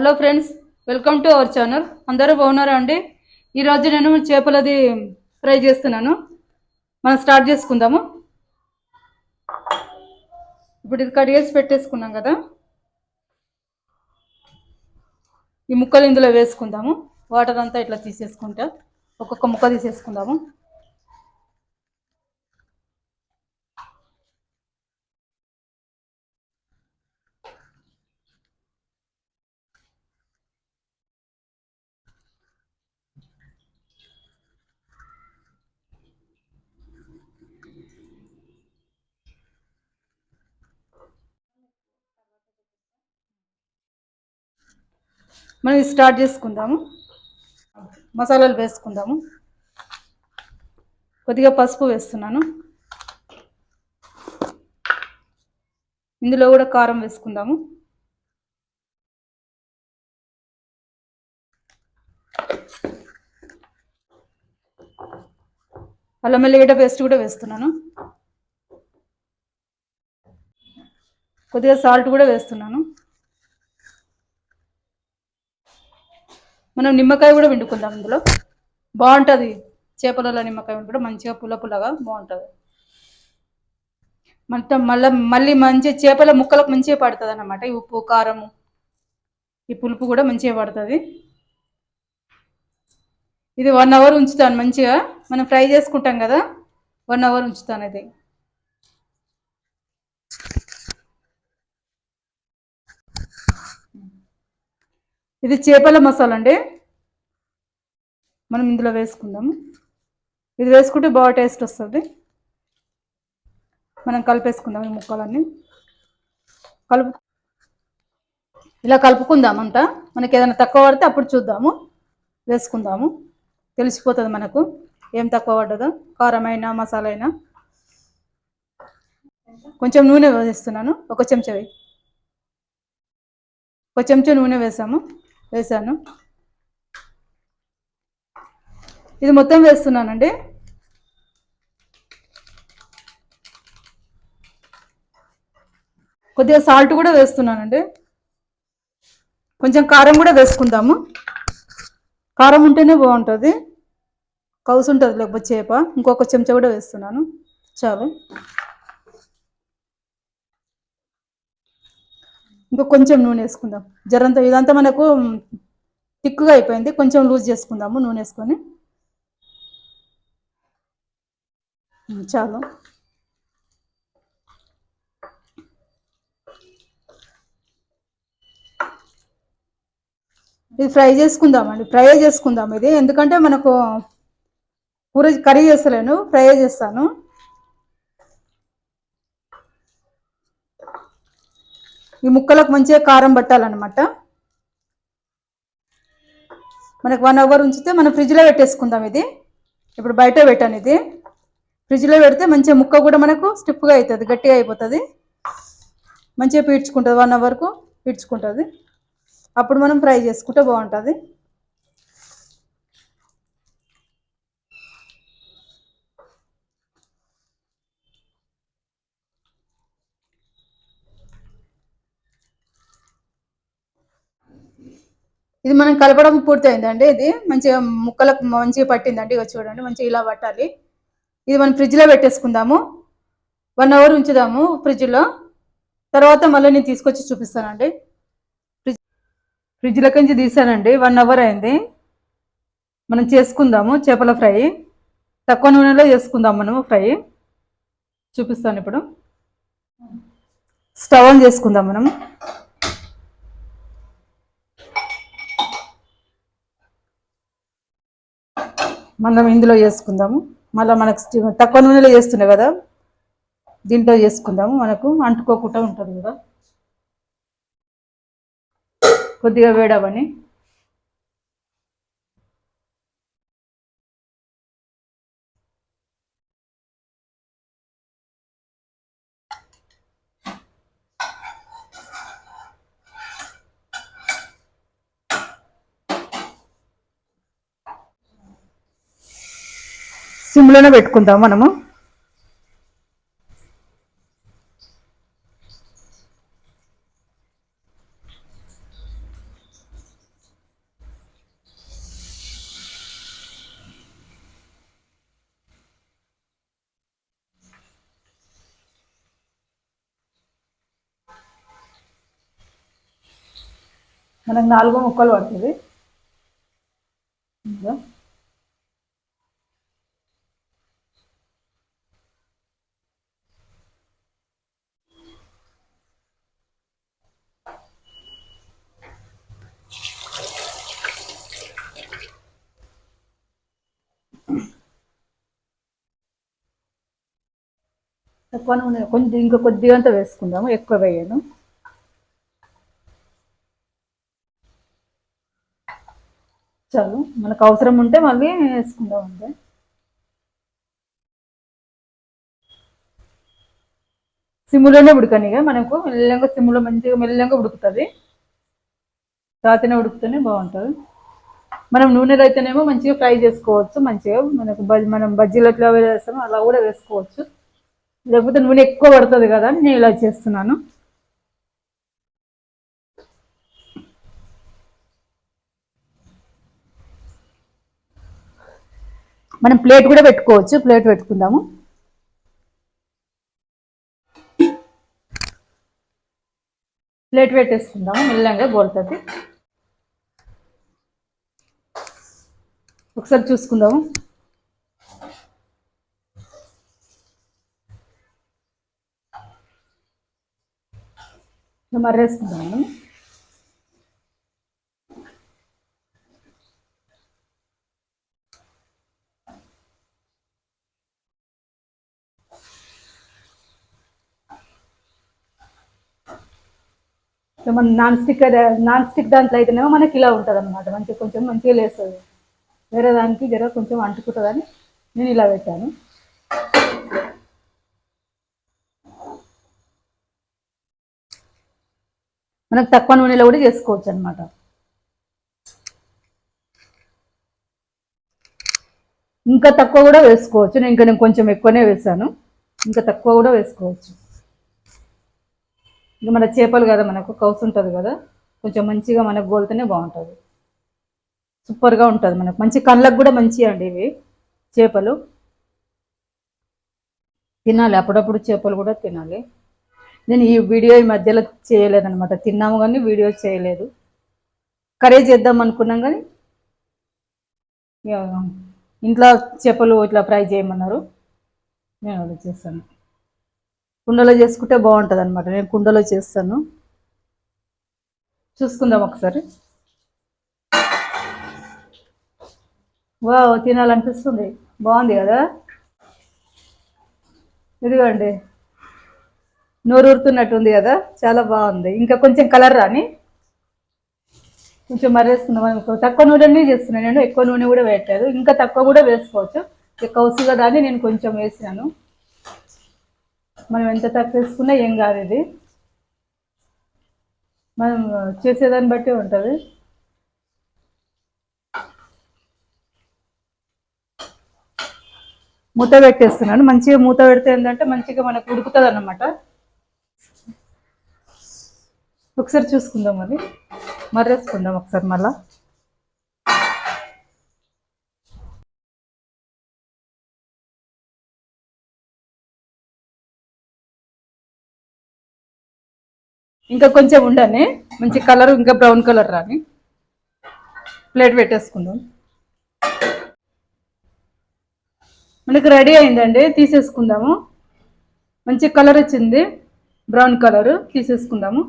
Hello friends, welcome to our channel. అందరూ బాగున్నారా అండి? ఈరోజు నేను చేపలది ఫ్రై చేస్తున్నాను. మనం స్టార్ట్ చేసుకుందాము. ఇప్పుడు ఇది కడిగేసి పెట్టేసుకున్నాం కదా, ఈ ముక్కలు ఇందులో వేసుకుందాము. వాటర్ అంతా ఇట్లా తీసేసుకుంటా ఒక్కొక్క ముక్క తీసేసుకుందాము. మనం ఇది స్టార్ట్ చేసుకుందాము. మసాలాలు వేసుకుందాము. కొద్దిగా పసుపు వేస్తున్నాను. ఇందులో కూడా కారం వేసుకుందాము. అల్లం వెల్లిగడ్డ పేస్ట్ కూడా వేస్తున్నాను. కొద్దిగా సాల్ట్ కూడా వేస్తున్నాను. మనం నిమ్మకాయ కూడా పిండుకుందాం. ఇందులో బాగుంటుంది. చేపలలో నిమ్మకాయ కూడా మంచిగా పుల్ల పుల్లగా బాగుంటుంది. మొత్తం మళ్ళీ మంచి చేపల ముక్కలకు మంచిగా పడుతుంది అన్నమాట. ఈ ఉప్పు కారము ఈ పులుపు కూడా మంచిగా పడుతుంది. ఇది 1 అవర్ ఉంచుతాను. మంచిగా మనం ఫ్రై చేసుకుంటాం కదా, 1 అవర్ ఉంచుతాను. ఇది చేపల మసాలా అండి. మనం ఇందులో వేసుకుందాము. ఇది వేసుకుంటే బాగా టేస్ట్ వస్తుంది. మనం కలిపేసుకుందాం. ఈ ముక్కలన్నీ ఇలా కలుపుకుందాం అంతా. మనకి ఏదైనా తక్కువ పడితే అప్పుడు చూద్దాము, వేసుకుందాము. తెలిసిపోతుంది మనకు ఏం తక్కువ పడ్డదో. కారమైనా మసాలా అయినా. కొంచెం నూనె వేస్తున్నాను. ఒక చెంచా నూనె వేసాను. ఇది మొత్తం వేస్తున్నానండి. కొద్దిగా సాల్ట్ కూడా వేస్తున్నానండి. కొంచెం కారం కూడా వేసుకుందాము. కారం ఉంటేనే బాగుంటుంది, కౌసు ఉంటుంది లేకపోతే చేప. ఇంకొక చెంచా కూడా వేస్తున్నాను. చాలు. ఇంకా కొంచెం నూనె వేసుకుందాం. జరంతా ఇదంతా మనకు తిక్కుగా అయిపోయింది. కొంచెం లూజ్ చేసుకుందాము నూనె వేసుకొని. చాలు. ఇది ఫ్రై చేసుకుందాం. ఇది ఎందుకంటే మనకు కూర కర్రీ చేస్తలేను, ఫ్రై చేస్తాను. ఈ ముక్కలకు మంచిగా కారం పట్టాలన్నమాట. మనకు 1 అవర్ ఉంచితే మనం ఫ్రిడ్జ్లో పెట్టేసుకుందాం. ఇది ఇప్పుడు బయట పెట్టాను. ఇది ఫ్రిడ్జ్లో పెడితే మంచిగా ముక్క కూడా మనకు స్టిఫ్గా అవుతుంది, గట్టిగా అయిపోతుంది. మంచిగా పీడ్చుకుంటుంది. 1 అవర్కు పీడ్చుకుంటుంది. అప్పుడు మనం ఫ్రై చేసుకుంటే బాగుంటుంది. ఇది మనం కలపడం పూర్తయిందండి. ఇది మంచిగా ముక్కలకు మంచిగా పట్టిందండి. ఇక చూడండి, మంచిగా ఇలా పట్టాలి. ఇది మనం ఫ్రిడ్జ్లో పెట్టేసుకుందాము. 1 అవర్ ఉంచుదాము ఫ్రిడ్జ్లో. తర్వాత మళ్ళీ నేను తీసుకొచ్చి చూపిస్తానండి. ఫ్రిడ్జ్లోకి నుంచి తీసానండి. 1 అవర్ అయింది. మనం చేసుకుందాము చేపల ఫ్రై. తక్కువ నూనెలో చేసుకుందాం మనము ఫ్రై. చూపిస్తాను ఇప్పుడు. స్టవ్ ఆన్ చేసుకుందాం మనం. మనం ఇందులో చేసుకుందాము. మళ్ళీ మనకు తక్కువ నూనెలో చేస్తున్నాయి కదా, దీంట్లో చేసుకుందాము. మనకు అంటుకోకుండా ఉంటుంది కదా. కొద్దిగా వేడవని సిమ్లోనే పెట్టుకుందాం మనము. మనకు 4 ముక్కలు పడుతుంది. ఇంకా తక్కువ నూనె కొంచెం ఇంకా కొద్దిగా అంతా వేసుకుందాము, ఎక్కువ వేయను. చాలు, మనకు అవసరం ఉంటే మళ్ళీ వేసుకుందాం అంతే. సిమ్లోనే ఉడకనిగా, మనకు మెల్లగా సిమ్లో మంచిగా మెల్లగా ఉడుకుతుంది. రాతినే ఉడికితేనే బాగుంటుంది. మనం నూనెలో అయితేనేమో మంచిగా ఫ్రై చేసుకోవచ్చు, మంచిగా మనకు మనం బజ్జీలు ఎట్లా వేస్తామో అలా కూడా వేసుకోవచ్చు. లేకపోతే నూనె ఎక్కువ పడుతుంది కదా, నేను ఇలా చేస్తున్నాను. మనం ప్లేట్ కూడా పెట్టుకోవచ్చు, ప్లేట్ పెట్టుకుందాము. ప్లేట్ పెట్టేసుకుందాము, మెల్లగా గోలుతుంది. ఒకసారి చూసుకుందాము. మర్రేసుకుందాము. మన నాన్ స్టిక్ దాంట్లో అయితేనేమో మనకి ఇలా ఉంటుంది అనమాట, మంచిగా కొంచెం మంచిగా లేస్తుంది. వేరే దానికి జర కొంచెం అంటుకుంటుందని నేను ఇలా పెట్టాను. మనకు తక్కువ నూనెలో కూడా చేసుకోవచ్చు అనమాట. ఇంకా తక్కువ కూడా వేసుకోవచ్చు, నేను కొంచెం ఎక్కువనే వేసాను. ఇంకా తక్కువ కూడా వేసుకోవచ్చు. ఇంకా మన చేపలు కదా, మనకు కౌసు ఉంటుంది కదా, కొంచెం మంచిగా మనకు గోలితేనే బాగుంటుంది. సూపర్గా ఉంటుంది, మనకు మంచి కళ్ళకు కూడా మంచిగా అండి ఇవి చేపలు. తినాలి, అప్పుడప్పుడు చేపలు కూడా తినాలి. నేను ఈ వీడియో ఈ మధ్యలో చేయలేదన్నమాట, తిన్నాము కానీ వీడియో చేయలేదు. కర్రీ చేద్దాం అనుకున్నాం కానీ ఇంట్లో చేపలు ఇట్లా ఫ్రై చేయమన్నారు, నేను అలా చేస్తాను. కుండలో చేసుకుంటే బాగుంటుంది అనమాట, నేను కుండలో చేస్తాను. చూసుకుందాం ఒకసారి. వావ్, తినాలనిపిస్తుంది, బాగుంది కదా. ఇదిగోండి, నోరూరుతున్నట్టుంది కదా, చాలా బాగుంది. ఇంకా కొంచెం కలర్ రాని, కొంచెం మర్రేసుకుందాం అనుకో. తక్కువ నూనెనే చేస్తున్నాను నేను, ఎక్కువ నూనె కూడా వేయట్లేదు. ఇంకా తక్కువ కూడా వేసుకోవచ్చు, కౌసు కదా అని నేను కొంచెం వేసాను. మనం ఎంత తక్కువ వేసుకున్నా ఏం కాదు, ఇది మనం చేసేదాన్ని బట్టి ఉంటుంది. మూత పెట్టేస్తున్నాను, మంచిగా మూత పెడితే ఏంటంటే మంచిగా మనకు ఉడుకుతుంది అన్నమాట. ఒకసారి చూసుకుందాం, అది మర్రేసుకుందాం ఒకసారి మళ్ళా. ఇంకా కొంచెం ఉండని, మంచి కలర్ ఇంకా బ్రౌన్ కలర్ రాని. ప్లేట్ పెట్టేసుకుందాం. మనకి రెడీ అయిందండి, తీసేసుకుందాము. మంచి కలర్ వచ్చింది, బ్రౌన్ కలరు. తీసేసుకుందాము.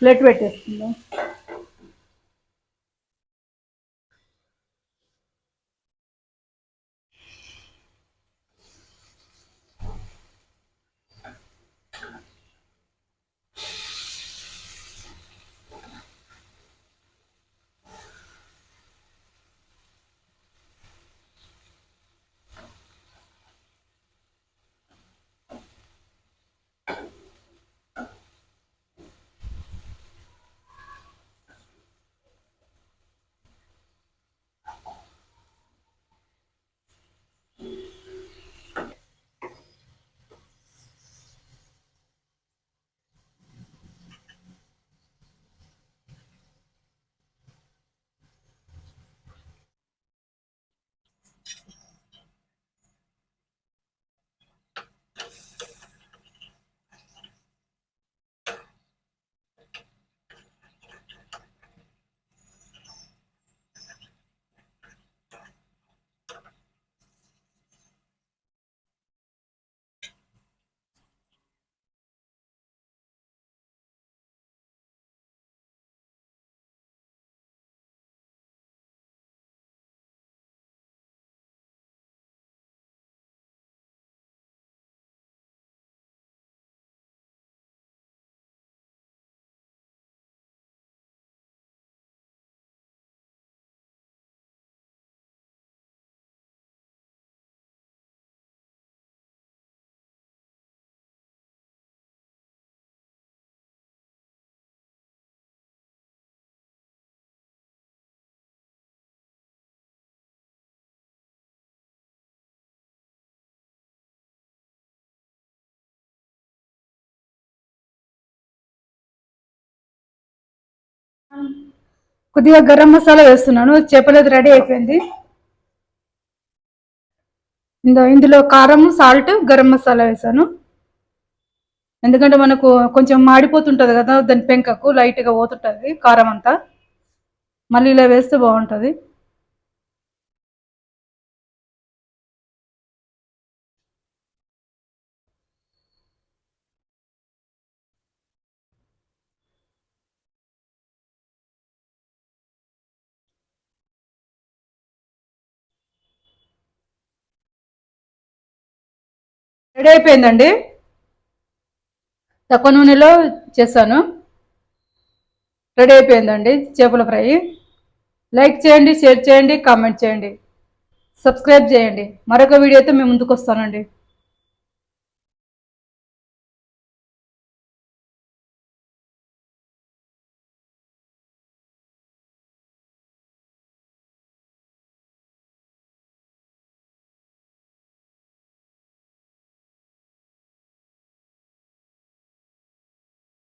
ప్లేట్ పెట్టేసుకుందాం. కొద్దిగా గరం మసాలా వేస్తున్నాను. చేపలది రెడీ అయిపోయింది. ఇందులో కారం, సాల్ట్, గరం మసాలా వేసాను. ఎందుకంటే మనకు కొంచెం మాడిపోతుంటుంది కదా, దాని పెంకకు లైట్గా పోతుంటుంది కారం అంతా. మళ్ళీ ఇలా వేస్తే బాగుంటుంది. రెడీ అయిపోయిందండి. తక్కువ నూనెలో చేశాను. రెడీ అయిపోయిందండి చేపల ఫ్రై. లైక్ చేయండి, షేర్ చేయండి, కామెంట్ చేయండి, సబ్స్క్రైబ్ చేయండి. మరొక వీడియోతో మేము ముందుకు వస్తానండి.